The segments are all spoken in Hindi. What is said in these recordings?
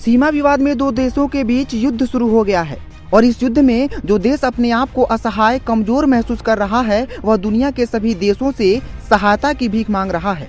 सीमा विवाद में दो देशों के बीच युद्ध शुरू हो गया है और इस युद्ध में जो देश अपने आप को असहाय कमजोर महसूस कर रहा है वह दुनिया के सभी देशों से सहायता की भीख मांग रहा है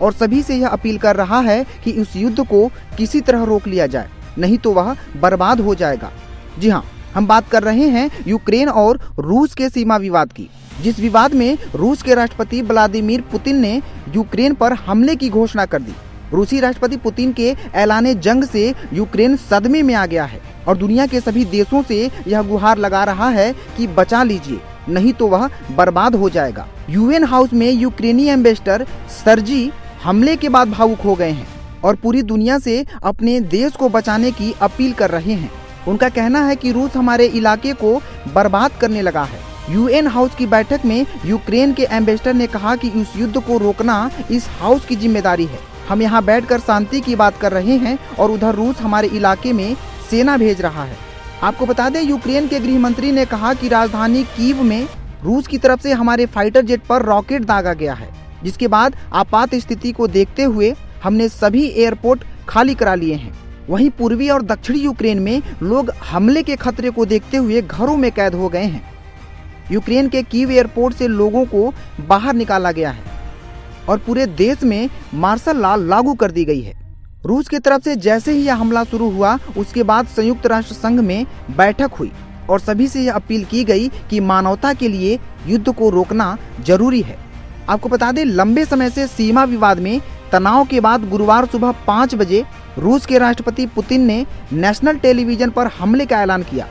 और सभी से यह अपील कर रहा है कि इस युद्ध को किसी तरह रोक लिया जाए, नहीं तो वह बर्बाद हो जाएगा। जी हाँ, हम बात कर रहे हैं यूक्रेन और रूस के सीमा विवाद की, जिस विवाद में रूस के राष्ट्रपति व्लादिमीर पुतिन ने यूक्रेन पर हमले की घोषणा कर दी। रूसी राष्ट्रपति पुतिन के ऐलाने जंग से यूक्रेन सदमे में आ गया है और दुनिया के सभी देशों से यह गुहार लगा रहा है कि बचा लीजिए, नहीं तो वह बर्बाद हो जाएगा। यूएन हाउस में यूक्रेनी एम्बेसडर सर्जी हमले के बाद भावुक हो गए हैं और पूरी दुनिया से अपने देश को बचाने की अपील कर रहे हैं। उनका कहना है कि रूस हमारे इलाके को बर्बाद करने लगा है। यूएन हाउस की बैठक में यूक्रेन के एम्बेसडर ने कहा कि इस युद्ध को रोकना इस हाउस की जिम्मेदारी है। हम यहाँ बैठकर शांति की बात कर रहे हैं और उधर रूस हमारे इलाके में सेना भेज रहा है। आपको बता दें, यूक्रेन के गृह मंत्री ने कहा कि राजधानी कीव में रूस की तरफ से हमारे फाइटर जेट पर रॉकेट दागा गया है, जिसके बाद आपात स्थिति को देखते हुए हमने सभी एयरपोर्ट खाली करा लिए हैं। वहीं पूर्वी और दक्षिणी यूक्रेन में लोग हमले के खतरे को देखते हुए घरों में कैद हो गए हैं। यूक्रेन के कीव एयरपोर्ट से लोगों को बाहर निकाला गया है और पूरे देश में मार्शल लॉ लागू कर दी गई है। रूस की तरफ से जैसे ही यह हमला शुरू हुआ, उसके बाद संयुक्त राष्ट्र संघ में बैठक हुई और सभी से यह अपील की गई कि मानवता के लिए युद्ध को रोकना जरूरी है। आपको बता दें, लंबे समय से सीमा विवाद में तनाव के बाद गुरुवार सुबह 5 बजे रूस के राष्ट्रपति पुतिन ने नेशनल टेलीविजन पर हमले का ऐलान किया।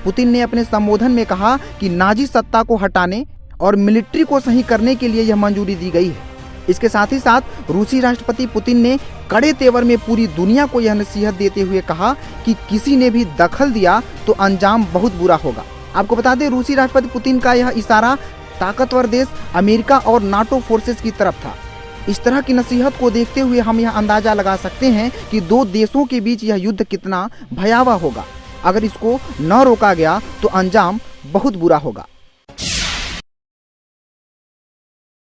पुतिन ने अपने संबोधन में कहा कि नाजी सत्ता को हटाने और मिलिट्री को सही करने के लिए यह मंजूरी दी गई है। इसके साथ ही साथ रूसी राष्ट्रपति पुतिन ने कड़े तेवर में पूरी दुनिया को यह नसीहत देते हुए कहा कि किसी ने भी दखल दिया तो अंजाम बहुत बुरा होगा। आपको बता दें, रूसी राष्ट्रपति पुतिन का यह इशारा ताकतवर देश अमेरिका और नाटो फोर्सेस की तरफ था। इस तरह की नसीहत को देखते हुए हम यह अंदाजा लगा सकते हैं कि दो देशों के बीच यह युद्ध कितना भयावह होगा। अगर इसको न रोका गया तो अंजाम बहुत बुरा होगा।